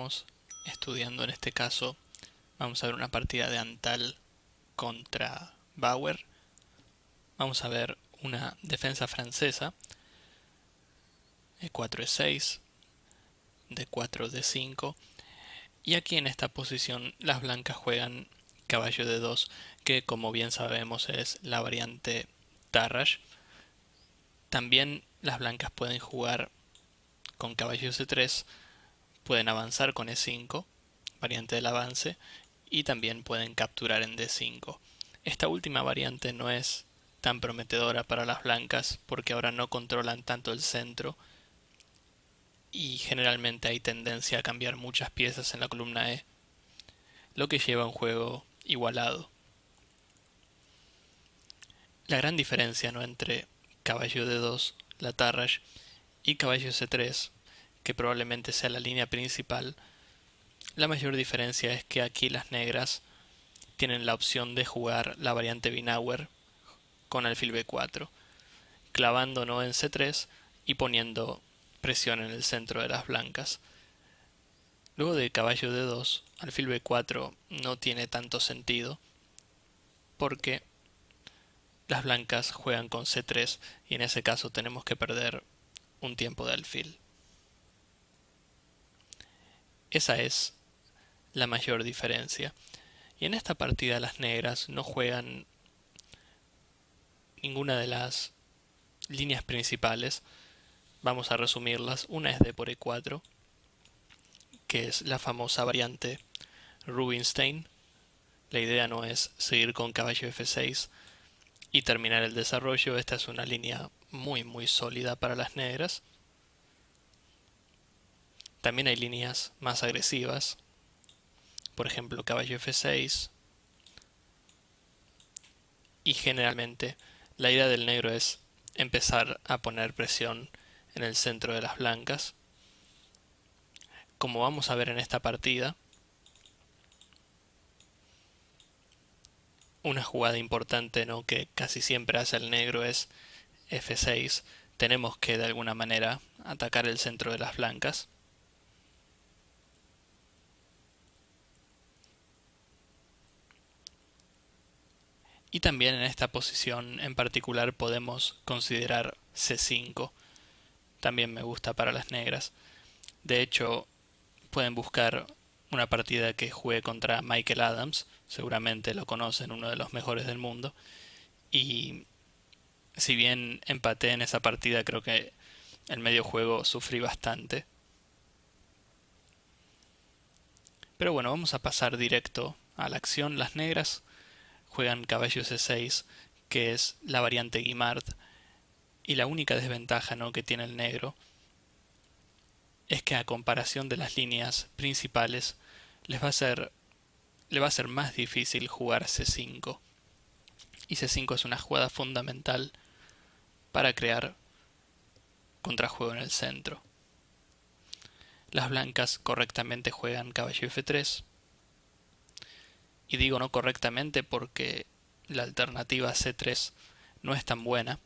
estamos estudiando en este caso, vamos a ver una partida de Antal contra Bauer. Vamos a ver una defensa francesa, E4, E6, D4, D5. Y aquí en esta posición las blancas juegan caballo D2, que como bien sabemos es la variante Tarrasch. También las blancas pueden jugar con caballo C3, pueden avanzar con E5, variante del avance, y también pueden capturar en D5. Esta última variante no es tan prometedora para las blancas porque ahora no controlan tanto el centro y generalmente hay tendencia a cambiar muchas piezas en la columna E, lo que lleva a un juego igualado. La gran diferencia, ¿no?, entre caballo D2, la Tarrasch, y caballo C3, que probablemente sea la línea principal, la mayor diferencia es que aquí las negras tienen la opción de jugar la variante Binauer con alfil B4, clavando no en C3 y poniendo presión en el centro de las blancas. Luego de caballo D2, alfil B4 no tiene tanto sentido porque las blancas juegan con C3 y en ese caso tenemos que perder un tiempo de alfil. Esa es la mayor diferencia. Y en esta partida las negras no juegan ninguna de las líneas principales. Vamos a resumirlas. Una es D por E4, que es la famosa variante Rubinstein. La idea no es seguir con caballo F6 y terminar el desarrollo. Esta es una línea muy sólida para las negras. También hay líneas más agresivas, por ejemplo caballo F6, y generalmente la idea del negro es empezar a poner presión en el centro de las blancas. Como vamos a ver en esta partida, una jugada importante, ¿no?, que casi siempre hace el negro es F6. Tenemos que de alguna manera atacar el centro de las blancas. Y también en esta posición en particular podemos considerar C5. También me gusta para las negras. De hecho, pueden buscar una partida que jugué contra Michael Adams. Seguramente lo conocen, uno de los mejores del mundo. Y si bien empaté en esa partida, creo que el medio juego sufrí bastante. Pero bueno, vamos a pasar directo a la acción. Las negras juegan caballo C6, que es la variante Guimard, y la única desventaja, ¿no?, que tiene el negro es que a comparación de las líneas principales le va a ser más difícil jugar C5, y C5 es una jugada fundamental para crear contrajuego en el centro. Las blancas correctamente juegan caballo F3, y digo no correctamente porque la alternativa C3 no es tan buena.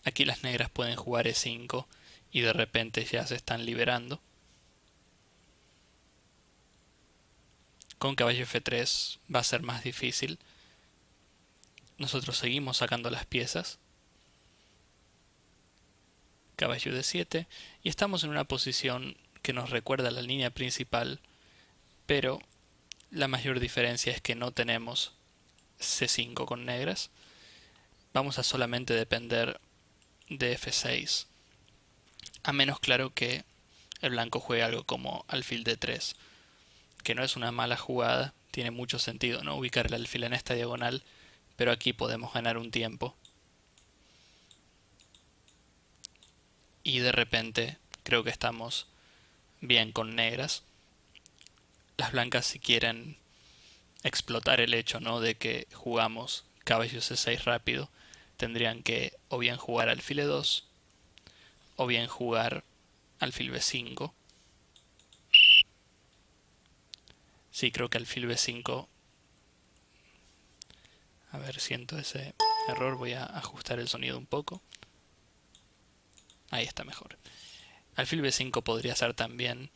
Aquí las negras pueden jugar E5 y de repente ya se están liberando. Con caballo F3 va a ser más difícil. Nosotros seguimos sacando las piezas. Caballo D7 y estamos en una posición que nos recuerda a la línea principal, pero la mayor diferencia es que no tenemos C5 con negras. Vamos a solamente depender de F6, a menos claro que el blanco juegue algo como alfil D3, que no es una mala jugada, tiene mucho sentido, ¿no?, ubicar el alfil en esta diagonal, pero aquí podemos ganar un tiempo. Y de repente creo que estamos bien con negras. Las blancas, si quieren explotar el hecho, ¿no?, de que jugamos caballo C6 rápido, tendrían que o bien jugar alfil E2 o bien jugar alfil B5. Sí, creo que alfil B5... A ver, siento ese error, voy a ajustar el sonido un poco. Ahí está mejor. Alfil B5 podría ser también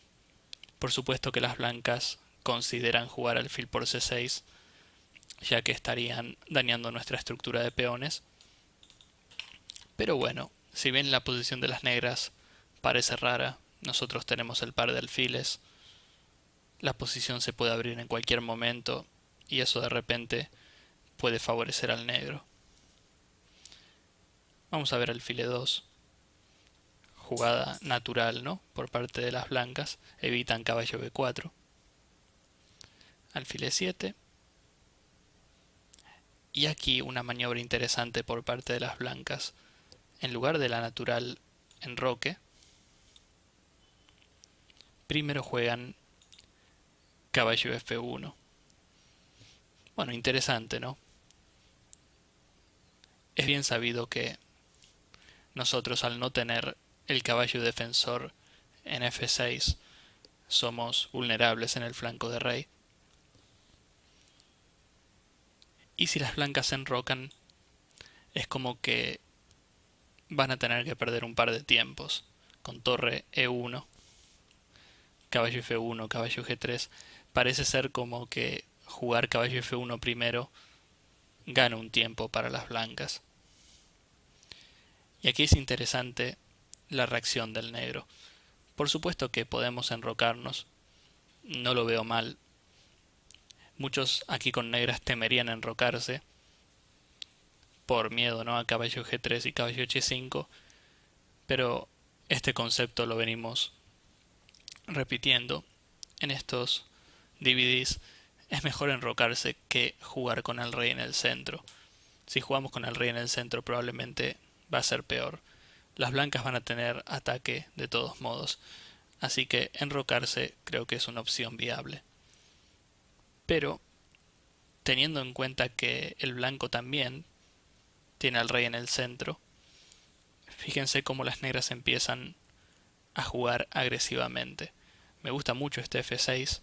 Por supuesto que las blancas consideran jugar alfil por c6, ya que estarían dañando nuestra estructura de peones. Pero bueno, si bien la posición de las negras parece rara, nosotros tenemos el par de alfiles, la posición se puede abrir en cualquier momento y eso de repente puede favorecer al negro. Vamos a ver alfil e2, jugada natural, ¿no? Por parte de las blancas, evitan caballo b4, alfil e7, y aquí una maniobra interesante por parte de las blancas. En lugar de la natural enroque, primero juegan caballo f1. Bueno, interesante, ¿no? Es bien sabido que nosotros, al no tener el caballo defensor en f6, somos vulnerables en el flanco de rey. Y si las blancas se enrocan, es como que van a tener que perder un par de tiempos. Con torre e1, caballo f1, caballo g3, parece ser como que jugar caballo f1 primero gana un tiempo para las blancas. Y aquí es interesante la reacción del negro. Por supuesto que podemos enrocarnos, no lo veo mal. Muchos aquí con negras temerían enrocarse por miedo, ¿no?, a caballo g3 y caballo h5, pero este concepto lo venimos repitiendo en estos DVDs. Es mejor enrocarse que jugar con el rey en el centro. Si jugamos con el rey en el centro probablemente va a ser peor. Las blancas van a tener ataque de todos modos, así que enrocarse creo que es una opción viable. Pero teniendo en cuenta que el blanco también tiene al rey en el centro, fíjense cómo las negras empiezan a jugar agresivamente. Me gusta mucho este f6.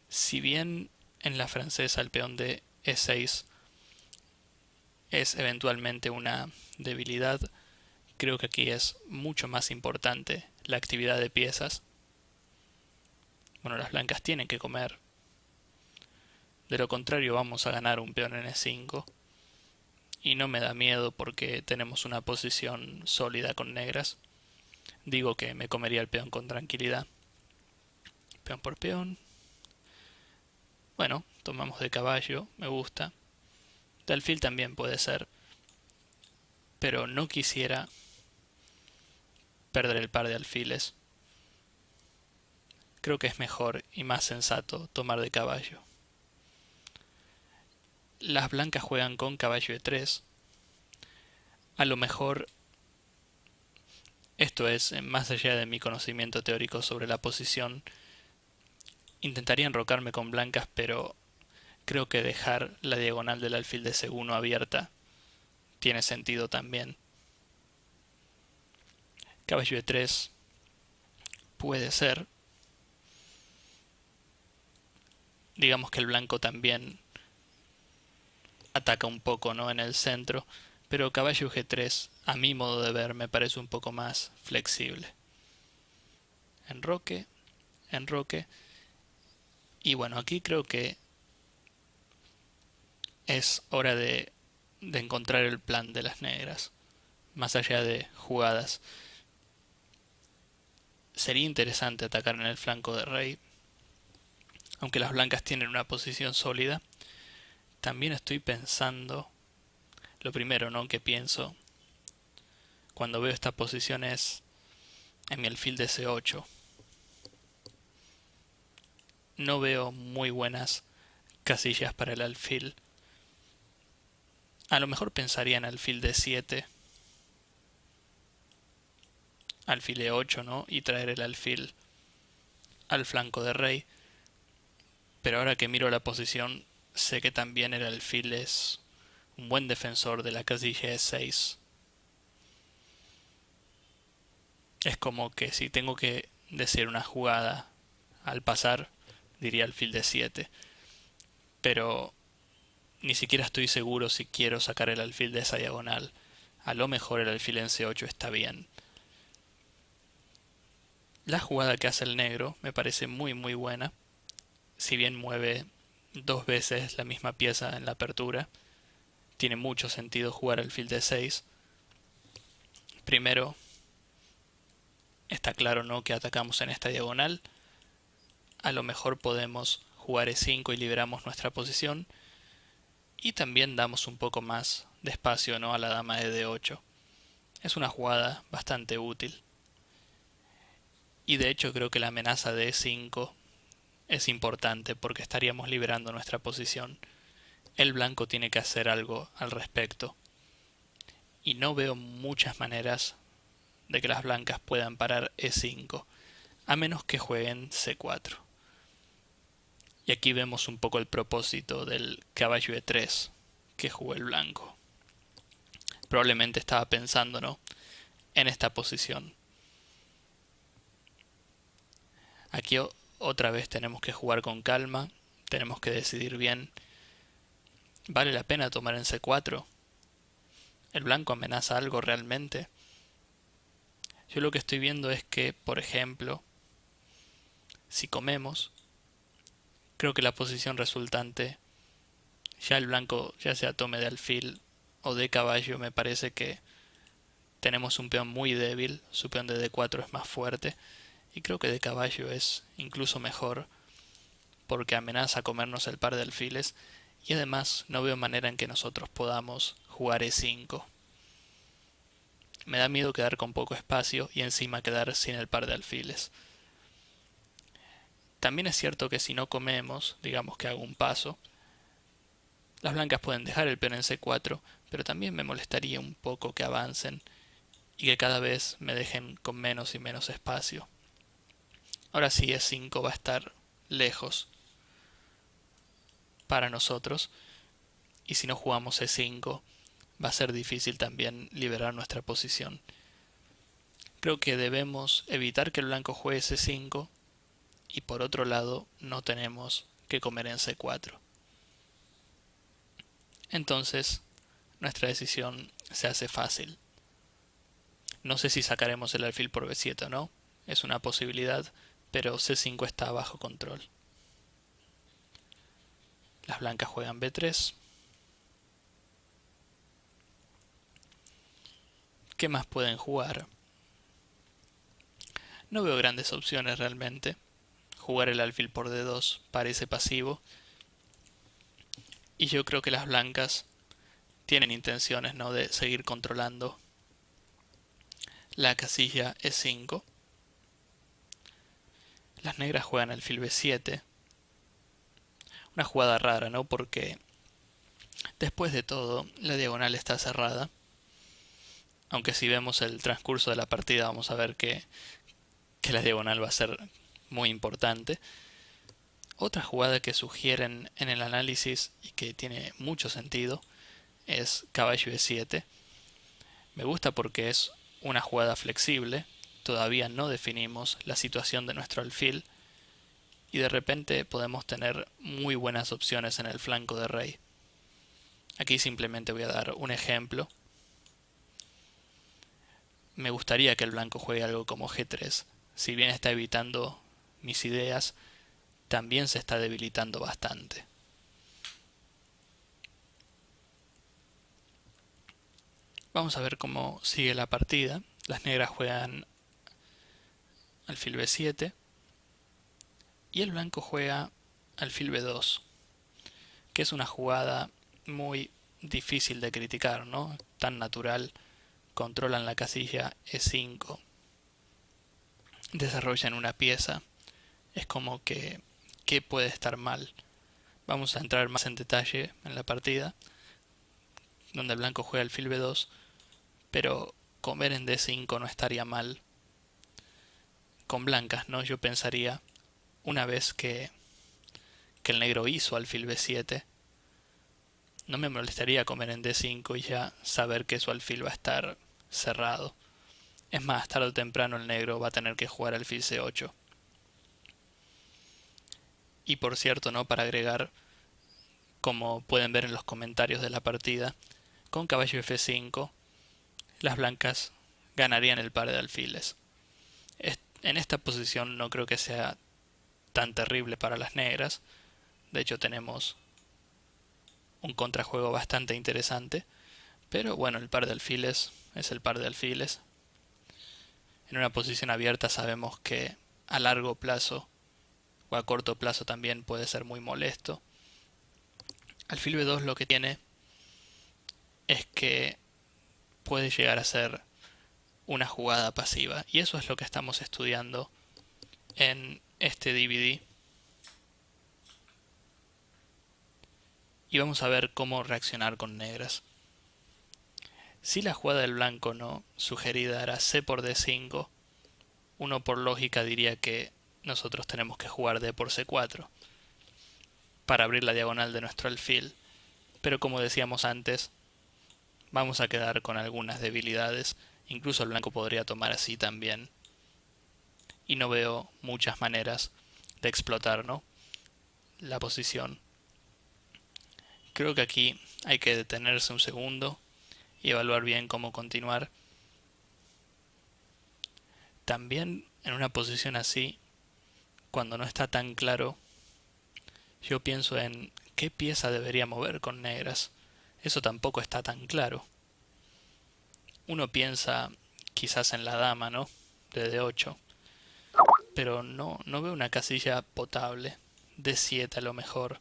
Si bien en la francesa el peón de e6 es eventualmente una debilidad, creo que aquí es mucho más importante la actividad de piezas. Bueno, las blancas tienen que comer. De lo contrario vamos a ganar un peón en e5. Y no me da miedo porque tenemos una posición sólida con negras. Digo que me comería el peón con tranquilidad. Peón por peón. Bueno, tomamos de caballo, me gusta. De alfil también puede ser. Pero no quisiera perder el par de alfiles. Creo que es mejor y más sensato tomar de caballo. Las blancas juegan con caballo e3. A lo mejor esto es más allá de mi conocimiento teórico sobre la posición. Intentaría enrocarme con blancas, pero creo que dejar la diagonal del alfil de c1 abierta tiene sentido también. Caballo e3 puede ser. Digamos que el blanco también ataca un poco, ¿no?, en el centro, pero caballo g3, a mi modo de ver, me parece un poco más flexible. Enroque, enroque. Y bueno, aquí creo que es hora de encontrar el plan de las negras, más allá de jugadas. Sería interesante atacar en el flanco de rey, aunque las blancas tienen una posición sólida. También estoy pensando, lo primero, ¿no?, que pienso cuando veo esta posición es en mi alfil de c8. No veo muy buenas casillas para el alfil. A lo mejor pensaría en alfil de 7, alfil e8, ¿no?, y traer el alfil al flanco de rey. Pero ahora que miro la posición, sé que también el alfil es un buen defensor de la casilla e6. Es como que si tengo que decir una jugada al pasar, diría alfil de 7. Pero ni siquiera estoy seguro si quiero sacar el alfil de esa diagonal. A lo mejor el alfil en c8 está bien. La jugada que hace el negro me parece muy buena. Si bien mueve dos veces la misma pieza en la apertura, tiene mucho sentido jugar alfil de 6. Primero, está claro, ¿no?, que atacamos en esta diagonal. A lo mejor podemos jugar e5 y liberamos nuestra posición. Y también damos un poco más de espacio, ¿no?, a la dama de d8. Es una jugada bastante útil. Y de hecho creo que la amenaza de e5 es importante porque estaríamos liberando nuestra posición. El blanco tiene que hacer algo al respecto. Y no veo muchas maneras de que las blancas puedan parar e5, a menos que jueguen c4. Y aquí vemos un poco el propósito del caballo e3 que jugó el blanco. Probablemente estaba pensando, ¿no?, en esta posición. Aquí otra vez tenemos que jugar con calma, tenemos que decidir bien. ¿Vale la pena tomar en c4? ¿El blanco amenaza algo realmente? Yo lo que estoy viendo es que, por ejemplo, si comemos, creo que la posición resultante, ya el blanco ya sea tome de alfil o de caballo, me parece que tenemos un peón muy débil, su peón de d4 es más fuerte, y creo que de caballo es incluso mejor, porque amenaza comernos el par de alfiles, y además no veo manera en que nosotros podamos jugar e5. Me da miedo quedar con poco espacio y encima quedar sin el par de alfiles. También es cierto que si no comemos, digamos que hago un paso, las blancas pueden dejar el peón en c4, pero también me molestaría un poco que avancen y que cada vez me dejen con menos y menos espacio. Ahora sí, e5 va a estar lejos para nosotros, y si no jugamos e5 va a ser difícil también liberar nuestra posición. Creo que debemos evitar que el blanco juegue c5 y por otro lado no tenemos que comer en c4. Entonces nuestra decisión se hace fácil. No sé si sacaremos el alfil por b7 o no, es una posibilidad, pero c5 está bajo control. Las blancas juegan b3. ¿Qué más pueden jugar? No veo grandes opciones realmente. Jugar el alfil por d2 parece pasivo. Y yo creo que las blancas tienen intenciones, ¿no?, de seguir controlando la casilla e5. Las negras juegan alfil b7. Una jugada rara, ¿no?, porque después de todo la diagonal está cerrada. Aunque si vemos el transcurso de la partida vamos a ver que la diagonal va a ser muy importante. Otra jugada que sugieren en el análisis y que tiene mucho sentido es caballo e7. Me gusta porque es una jugada flexible, todavía no definimos la situación de nuestro alfil y de repente podemos tener muy buenas opciones en el flanco de rey. Aquí simplemente voy a dar un ejemplo. Me gustaría que el blanco juegue algo como g3. Si bien está evitando mis ideas, también se está debilitando bastante. Vamos a ver cómo sigue la partida. Las negras juegan alfil b7 y el blanco juega alfil b2, que es una jugada muy difícil de criticar, ¿no? Tan natural. Controlan la casilla e5, desarrollan una pieza. Es como que, ¿qué puede estar mal? Vamos a entrar más en detalle en la partida, donde el blanco juega alfil b2, pero comer en d5 no estaría mal. Con blancas, ¿no? Yo pensaría, una vez que el negro hizo alfil b7, no me molestaría comer en d5 y ya saber que su alfil va a estar cerrado. Es más, tarde o temprano el negro va a tener que jugar alfil c8. Y por cierto, ¿no?, para agregar, como pueden ver en los comentarios de la partida, con caballo f5 las blancas ganarían el par de alfiles. En esta posición no creo que sea tan terrible para las negras. De hecho tenemos un contrajuego bastante interesante. Pero bueno, el par de alfiles es el par de alfiles. En una posición abierta sabemos que a largo plazo o a corto plazo también puede ser muy molesto. Alfil B2 lo que tiene es que puede llegar a ser una jugada pasiva, y eso es lo que estamos estudiando en este DVD. Y vamos a ver cómo reaccionar con negras. Si la jugada del blanco no sugerida era C por D5, uno por lógica diría que nosotros tenemos que jugar D por C4 para abrir la diagonal de nuestro alfil. Pero como decíamos antes, vamos a quedar con algunas debilidades. Incluso el blanco podría tomar así también. Y no veo muchas maneras de explotar, ¿no?, la posición. Creo que aquí hay que detenerse un segundo y evaluar bien cómo continuar. También en una posición así, cuando no está tan claro, yo pienso en qué pieza debería mover con negras. Eso tampoco está tan claro. Uno piensa quizás en la dama, ¿no?, de D8, pero no veo una casilla potable. D7 a lo mejor,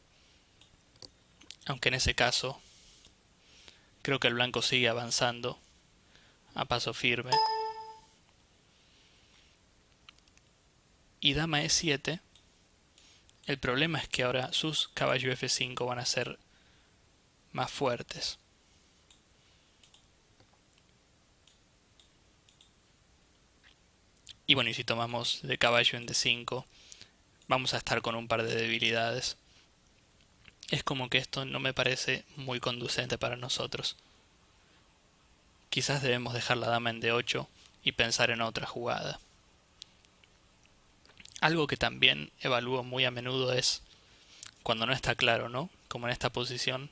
aunque en ese caso creo que el blanco sigue avanzando a paso firme. Y dama E7, el problema es que ahora sus caballo F5 van a ser más fuertes. Y bueno, y si tomamos de caballo en D5, vamos a estar con un par de debilidades. Es como que esto no me parece muy conducente para nosotros. Quizás debemos dejar la dama en D8 y pensar en otra jugada. Algo que también evalúo muy a menudo es cuando no está claro, ¿no?, como en esta posición.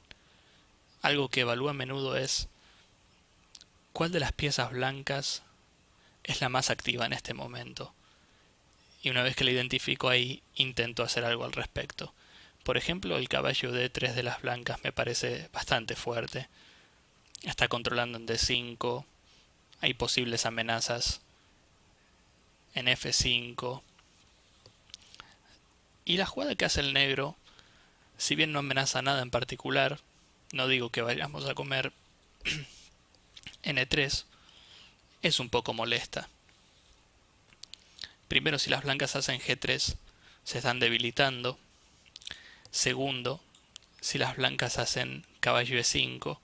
Algo que evalúo a menudo es cuál de las piezas blancas es la más activa en este momento. Y una vez que la identifico ahí, intento hacer algo al respecto. Por ejemplo, el caballo D3 de las blancas me parece bastante fuerte. Está controlando en D5. Hay posibles amenazas en F5. Y la jugada que hace el negro, si bien no amenaza nada en particular, no digo que vayamos a comer en E3, es un poco molesta. Primero, si las blancas hacen G3, se están debilitando. Segundo, si las blancas hacen caballo E5,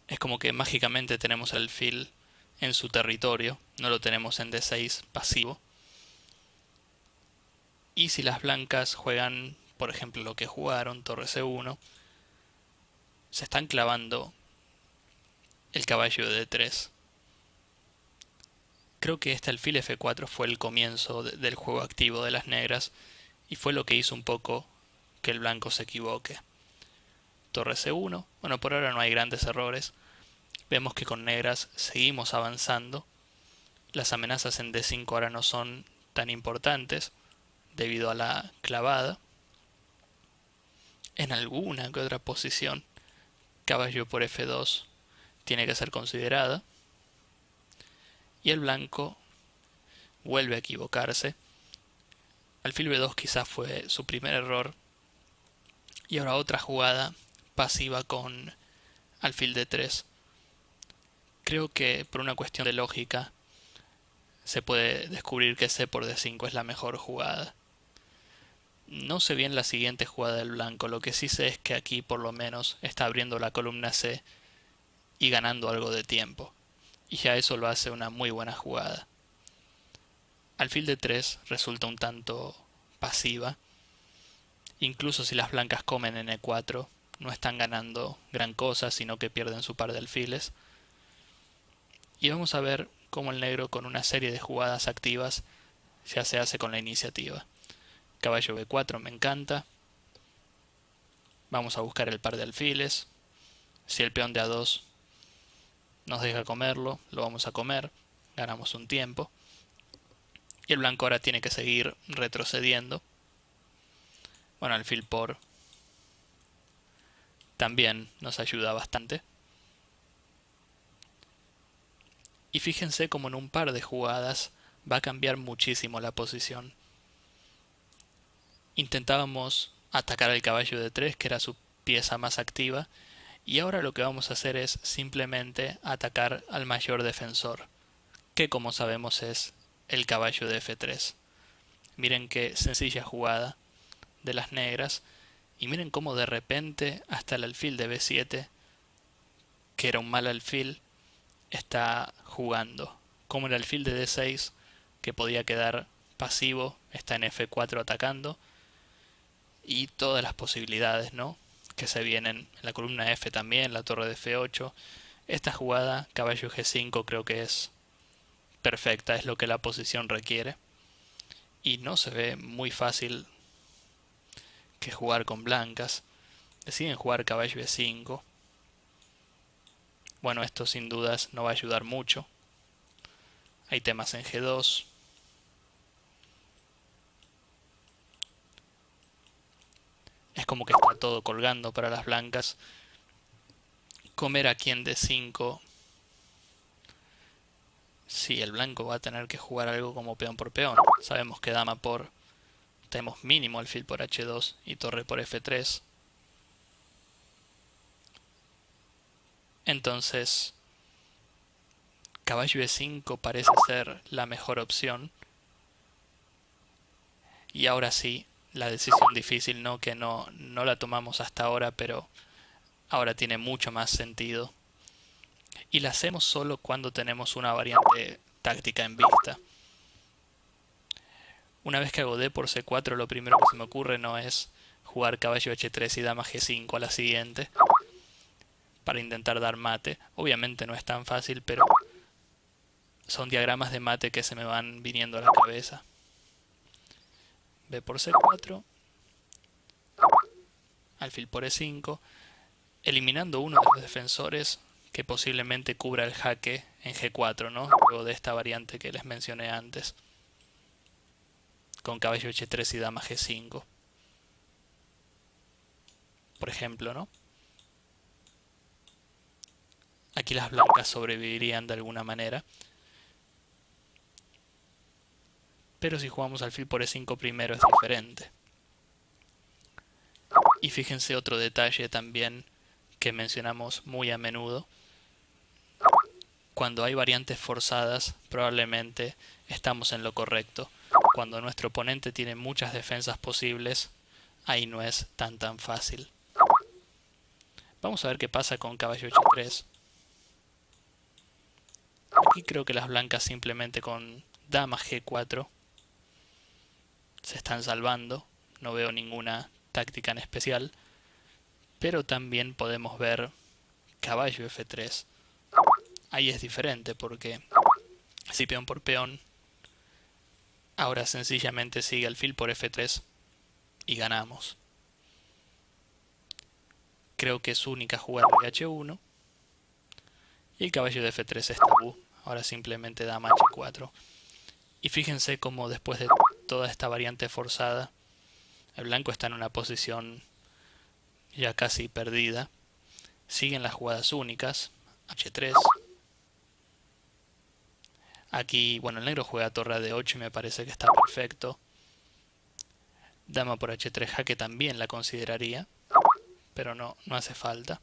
es como que mágicamente tenemos el alfil en su territorio, no lo tenemos en D6 pasivo. Y si las blancas juegan, por ejemplo, lo que jugaron, torre C1, se están clavando el caballo de D3. Creo que este alfil F4 fue el comienzo del juego activo de las negras y fue lo que hizo un poco que el blanco se equivoque. Torre C1, bueno, por ahora no hay grandes errores. Vemos que con negras seguimos avanzando. Las amenazas en D5 ahora no son tan importantes debido a la clavada. En alguna que otra posición, caballo por F2 tiene que ser considerada. Y el blanco vuelve a equivocarse. Alfil B2 quizás fue su primer error. Y ahora otra jugada pasiva con alfil D3. Creo que por una cuestión de lógica se puede descubrir que C por D5 es la mejor jugada. No sé bien la siguiente jugada del blanco, lo que sí sé es que aquí por lo menos está abriendo la columna C y ganando algo de tiempo. Y ya eso lo hace una muy buena jugada. Alfil D3 resulta un tanto pasiva. Incluso si las blancas comen en E4, no están ganando gran cosa, sino que pierden su par de alfiles. Y vamos a ver cómo el negro con una serie de jugadas activas ya se hace con la iniciativa. Caballo B4 me encanta. Vamos a buscar el par de alfiles. Si el peón de A2 nos deja comerlo, lo vamos a comer. Ganamos un tiempo. Y el blanco ahora tiene que seguir retrocediendo. Bueno, alfil por también nos ayuda bastante. Y fíjense como en un par de jugadas va a cambiar muchísimo la posición. Intentábamos atacar al caballo de 3, que era su pieza más activa, y ahora lo que vamos a hacer es simplemente atacar al mayor defensor, que como sabemos es el caballo de F3. Miren qué sencilla jugada de las negras, y miren cómo de repente hasta el alfil de B7, que era un mal alfil, está jugando. Como el alfil de D6, que podía quedar pasivo, está en F4 atacando. Y todas las posibilidades, ¿no?, que se vienen en la columna F también, la torre de F8. Esta jugada, caballo G5, creo que es perfecta, es lo que la posición requiere. Y no se ve muy fácil que jugar con blancas. Deciden jugar caballo E5. Bueno, esto sin dudas no va a ayudar mucho. Hay temas en G2. Es como que está todo colgando para las blancas. Comer aquí en D5. Sí, el blanco va a tener que jugar algo como peón por peón. Sabemos que dama por... tenemos mínimo alfil por H2 y torre por F3. Entonces, caballo E5 parece ser la mejor opción. Y ahora sí, la decisión difícil, ¿no?, que no la tomamos hasta ahora, pero ahora tiene mucho más sentido. Y la hacemos solo cuando tenemos una variante táctica en vista. Una vez que hago D por C4, lo primero que se me ocurre no es jugar caballo H3 y dama G5 a la siguiente para intentar dar mate. Obviamente no es tan fácil, pero son diagramas de mate que se me van viniendo a la cabeza. B por C4, alfil por E5, eliminando uno de los defensores que posiblemente cubra el jaque en G4, ¿no?, luego de esta variante que les mencioné antes, con caballo H3 y dama G5, por ejemplo, ¿no? Aquí las blancas sobrevivirían de alguna manera. Pero si jugamos alfil por E5 primero es diferente. Y fíjense otro detalle también que mencionamos muy a menudo. Cuando hay variantes forzadas, probablemente estamos en lo correcto. Cuando nuestro oponente tiene muchas defensas posibles, ahí no es tan fácil. Vamos a ver qué pasa con caballo H3. Aquí creo que las blancas simplemente con dama G4 se están salvando. No veo ninguna táctica en especial. Pero también podemos ver caballo F3. Ahí es diferente porque si peón por peón, ahora sencillamente sigue alfil por F3 y ganamos. Creo que es única jugar rey H1 y el caballo de F3 es tabú. Ahora simplemente dama H4. Y fíjense cómo después de toda esta variante forzada, el blanco está en una posición ya casi perdida. Siguen las jugadas únicas. H3. Aquí, bueno, el negro juega torre de 8 y me parece que está perfecto. Dama por H3 jaque también la consideraría, pero no hace falta.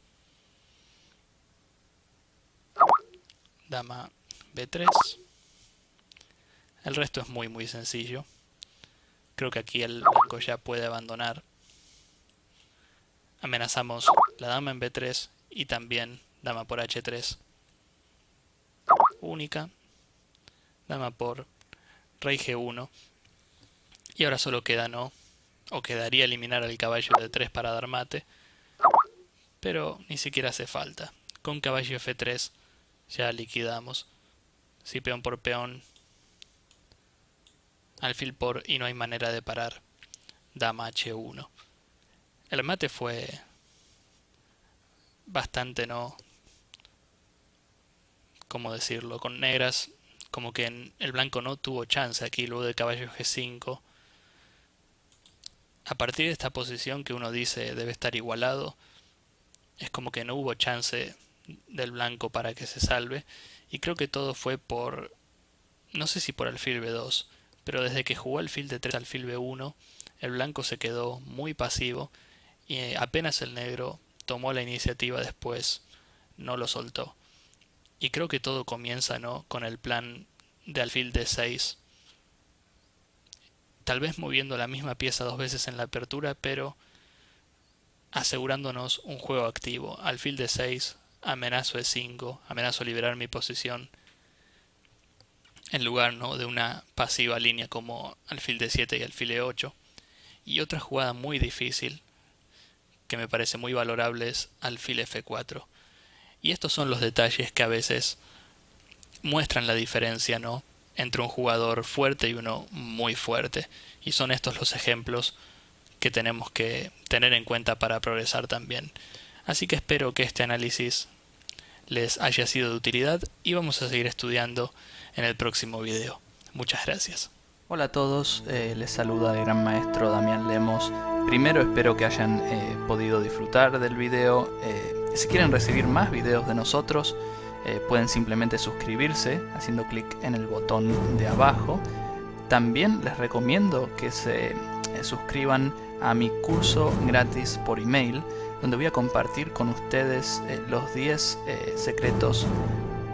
Dama B3. El resto es muy sencillo. Creo que aquí el blanco ya puede abandonar. Amenazamos la dama en B3 y también dama por H3. Única. Dama por rey G1. Y ahora solo queda, ¿no?, o quedaría eliminar al caballo de 3 para dar mate, pero ni siquiera hace falta. Con caballo F3 ya liquidamos. Si peón por peón, alfil por y no hay manera de parar. Dama H1. El mate fue bastante, ¿no?, ¿cómo decirlo? Con negras como que el blanco no tuvo chance aquí luego de caballo G5. A partir de esta posición que uno dice debe estar igualado, es como que no hubo chance del blanco para que se salve. Y creo que todo fue por, no sé si por alfil B2, pero desde que jugó alfil D3 alfil B1, el blanco se quedó muy pasivo y apenas el negro tomó la iniciativa después, no lo soltó. Y creo que todo comienza, ¿no?, con el plan de alfil D6. Tal vez moviendo la misma pieza dos veces en la apertura, pero asegurándonos un juego activo. Alfil D6, amenazo E5, amenazo liberar mi posición, en lugar, ¿no?, de una pasiva línea como alfil D7 y alfil E8. Y otra jugada muy difícil, que me parece muy valorable, es alfil F4. Y estos son los detalles que a veces muestran la diferencia, ¿no?, entre un jugador fuerte y uno muy fuerte. Y son estos los ejemplos que tenemos que tener en cuenta para progresar también. Así que espero que este análisis les haya sido de utilidad y vamos a seguir estudiando en el próximo video. Muchas gracias. Hola a todos, les saluda el gran maestro Damián Lemos. Primero espero que hayan podido disfrutar del video. Si quieren recibir más videos de nosotros, pueden simplemente suscribirse haciendo clic en el botón de abajo. También les recomiendo que se suscriban a mi curso gratis por email, donde voy a compartir con ustedes los 10 secretos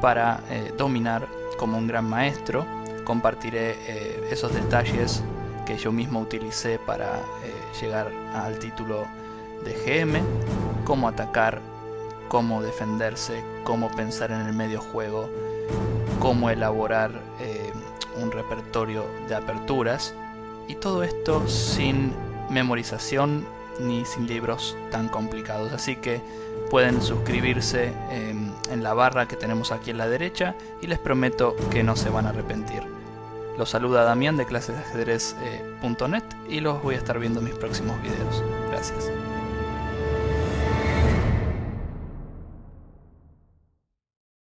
para dominar como un gran maestro. Compartiré esos detalles que yo mismo utilicé para llegar al título de GM, cómo atacar, cómo defenderse, cómo pensar en el medio juego, cómo elaborar un repertorio de aperturas, y todo esto sin memorización ni sin libros tan complicados. Así que pueden suscribirse en la barra que tenemos aquí en la derecha y les prometo que no se van a arrepentir. Los saluda Damián de clasesdeajedrez.net y los voy a estar viendo en mis próximos videos. Gracias.